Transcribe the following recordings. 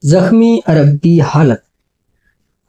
زخمی عرب کی حالت۔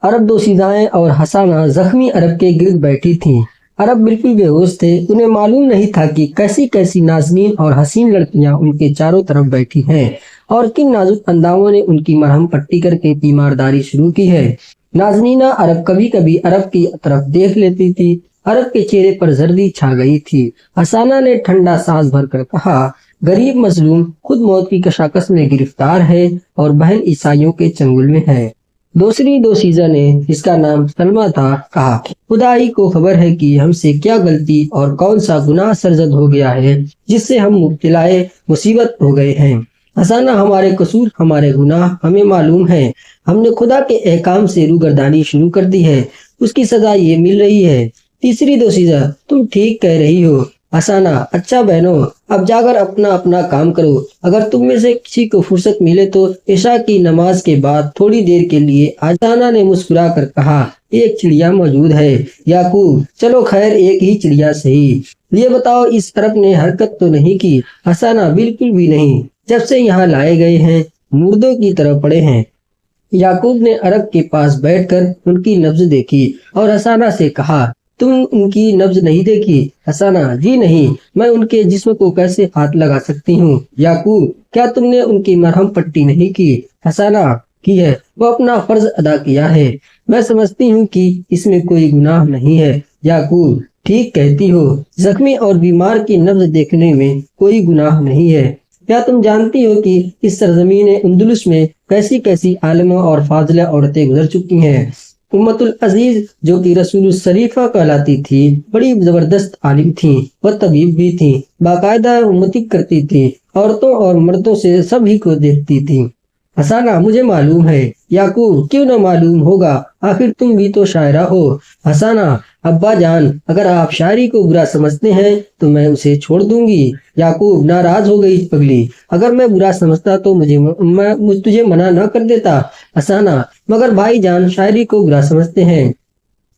عرب دوشیزائیں اور حسانہ زخمی عرب کے گرد بیٹھی تھیں۔ عرب بالکل بے ہوش تھے۔ انہیں معلوم نہیں تھا کہ کیسی کیسی نازنین اور حسین لڑکیاں ان کے چاروں طرف بیٹھی ہیں اور کن نازک انداموں نے ان کی مرہم پٹی کر کے تیمارداری شروع کی ہے۔ نازنینہ عرب کبھی کبھی عرب کی طرف دیکھ لیتی تھی۔ عرب کے چہرے پر زردی چھا گئی تھی۔ حسانہ نے ٹھنڈا سانس بھر کر کہا، غریب مظلوم خود موت کی کشاکش میں گرفتار ہے اور بہن عیسائیوں کے چنگل میں ہے۔ دوسری دوشیزہ نے، جس کا نام سلمیٰ تھا، کہا، خدا ہی کو خبر ہے کہ ہم سے کیا غلطی اور کون سا گناہ سرزد ہو گیا ہے جس سے ہم مبتلا مصیبت ہو گئے ہیں۔ حسانہ، ہمارے قصور، ہمارے گناہ ہمیں معلوم ہے۔ ہم نے خدا کے احکام سے روگردانی شروع کر دی ہے، اس کی سزا یہ مل رہی ہے۔ تیسری دوشیزہ، تم ٹھیک کہہ رہی ہو حسانہ۔ اچھا بہنوں، اب جا کر اپنا اپنا کام کرو۔ اگر تم میں سے کسی کو فرصت ملے تو عشاء کی نماز کے بعد تھوڑی دیر کے لیے حسانہ نے مسکرا کر کہا، ایک چڑیا موجود ہے یعقوب، چلو خیر ایک ہی چڑیا صحیح۔ یہ بتاؤ اس عرب نے حرکت تو نہیں کی؟ حسانہ، بالکل بھی نہیں، جب سے یہاں لائے گئے ہیں مردوں کی طرح پڑے ہیں۔ یعقوب نے عرب کے پاس بیٹھ کر ان کی نبض دیکھی اور حسانہ سے کہا، تم ان کی نبض نہیں دیکھی؟ حسانہ، جی نہیں، میں ان کے جسم کو کیسے ہاتھ لگا سکتی ہوں؟ یعقوب، کیا تم نے ان کی مرہم پٹی نہیں کی؟ حسانہ، کی ہے، وہ اپنا فرض ادا کیا ہے۔ میں سمجھتی ہوں کہ اس میں کوئی گناہ نہیں ہے۔ یعقوب، ٹھیک کہتی ہو، زخمی اور بیمار کی نبض دیکھنے میں کوئی گناہ نہیں ہے۔ کیا تم جانتی ہو کہ اس سرزمین اندلس میں کیسی کیسی عالمہ اور فاضلہ عورتیں گزر چکی ہیں؟ امت العزیز، جو کہ رسول الشریفہ کہلاتی تھی، بڑی زبردست عالم تھیں، وہ طبیب بھی تھیں، باقاعدہ امتی کرتی تھیں، عورتوں اور مردوں سے سبھی کو دیکھتی تھیں۔ حسانہ، مجھے معلوم ہے۔ یعقوب، کیوں نہ معلوم ہوگا، آخر تم بھی تو شاعرہ ہو۔ حسانہ، ابا جان، اگر آپ شاعری کو برا سمجھتے ہیں تو میں اسے چھوڑ دوں گی۔ یعقوب ناراض ہو گئی پگلی، اگر میں برا سمجھتا تو تجھے منع نہ کر دیتا۔ حسانہ، مگر بھائی جان شاعری کو برا سمجھتے ہیں۔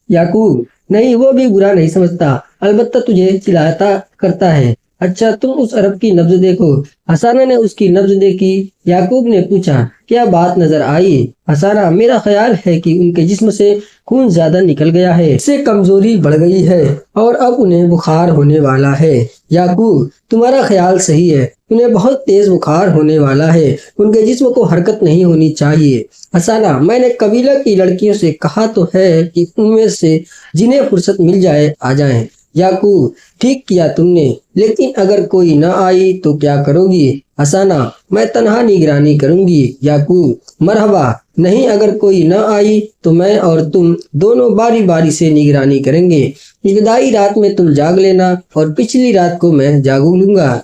یعقوب، نہیں، وہ بھی برا نہیں سمجھتا، البتہ تجھے چلاتا کرتا ہے۔ اچھا، تم اس عرب کی نبض دیکھو۔ حسانہ نے اس کی نبض دیکھی۔ یعقوب نے پوچھا، کیا بات نظر آئی؟ حسانہ، میرا خیال ہے کہ ان کے جسم سے خون زیادہ نکل گیا ہے، اس سے کمزوری بڑھ گئی ہے اور اب انہیں بخار ہونے والا ہے۔ یعقوب، تمہارا خیال صحیح ہے، انہیں بہت تیز بخار ہونے والا ہے، ان کے جسم کو حرکت نہیں ہونی چاہیے۔ حسانہ، میں نے قبیلہ کی لڑکیوں سے کہا تو ہے کہ ان میں سے جنہیں فرصت مل جائے آ جائیں۔ یعقوب، ٹھیک کیا تم نے، لیکن اگر کوئی نہ آئی تو کیا کرو گی؟ حسانہ، میں تنہا نگرانی کروں گی۔ یعقوب، مرحبا، نہیں، اگر کوئی نہ آئی تو میں اور تم دونوں باری باری سے نگرانی کریں گے۔ ابتدائی رات میں تم جاگ لینا اور پچھلی رات کو میں جاگ لوں گا۔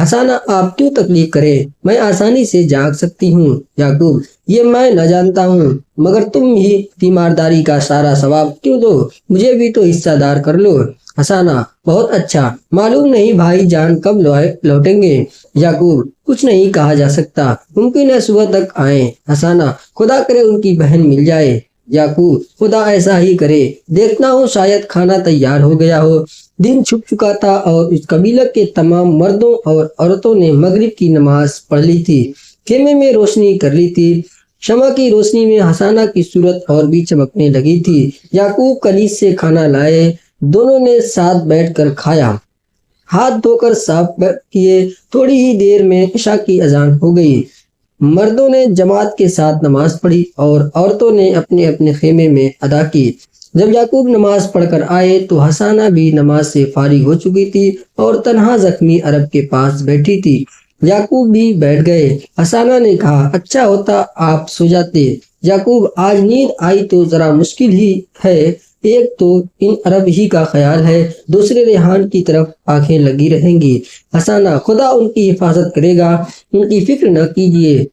حسانہ، آپ کیوں تکلیف کریں، میں آسانی سے جاگ سکتی ہوں۔ یعقوب، یہ میں نہ جانتا ہوں، مگر تم ہی تیمارداری کا سارا ثواب کیوں دو، مجھے بھی تو حصہ دار کر لو۔ حسانہ، بہت اچھا، معلوم نہیں بھائی جان کب لوٹیں گے۔ یعقوب، کچھ نہیں کہا جا سکتا، ممکن ہے صبح تک آئیں۔ حسانہ، خدا کرے ان کی بہن مل جائے۔ یعقوب، خدا ایسا ہی کرے، دیکھتا ہوں شاید کھانا تیار ہو گیا ہو۔ دن چھپ چکا تھا اور اس قبیلہ کے تمام مردوں اور عورتوں نے مغرب کی نماز پڑھ لی تھی، خیمے میں روشنی کر لی تھی۔ شمع کی روشنی میں حسانہ کی صورت اور بھی چمکنے لگی تھی۔ یعقوب کنیز سے کھانا لائے، دونوں نے ساتھ بیٹھ کر کھایا، ہاتھ دھو کر صاف کیے۔ تھوڑی ہی دیر میں عشاء کی اذان ہو گئی۔ مردوں نے جماعت کے ساتھ نماز پڑھی اور عورتوں نے اپنے اپنے خیمے میں ادا کی۔ جب یعقوب نماز پڑھ کر آئے تو حسانہ بھی نماز سے فارغ ہو چکی تھی اور تنہا زخمی عرب کے پاس بیٹھی تھی۔ یعقوب بھی بیٹھ گئے۔ حسانہ نے کہا، اچھا ہوتا آپ سو جاتے۔ یعقوب، آج نیند آئی تو ذرا مشکل ہی ہے، ایک تو ان عرب ہی کا خیال ہے، دوسرے ریحان کی طرف آنکھیں لگی رہیں گی۔ حسانہ، خدا ان کی حفاظت کرے گا، ان کی فکر نہ کیجیے،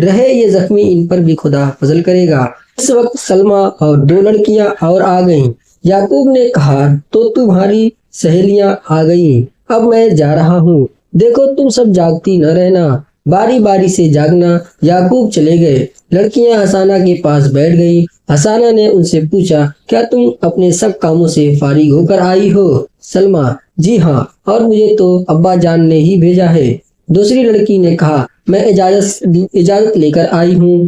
رہے یہ زخمی ان پر بھی خدا فضل کرے گا۔ اس وقت سلمیٰ اور دو لڑکیاں اور آ گئیں۔ یعقوب نے کہا، تو تمہاری سہیلیاں آ گئیں، اب میں جا رہا ہوں، دیکھو تم سب جاگتی نہ رہنا، باری باری سے جاگنا۔ یعقوب چلے گئے۔ لڑکیاں حسانہ کے پاس بیٹھ گئیں۔ حسانہ نے ان سے پوچھا، کیا تم اپنے سب کاموں سے فارغ ہو کر آئی ہو؟ سلمیٰ، جی ہاں، اور مجھے تو ابا جان نے ہی بھیجا ہے۔ دوسری لڑکی نے کہا، میں اجازت لے کر آئی ہوں۔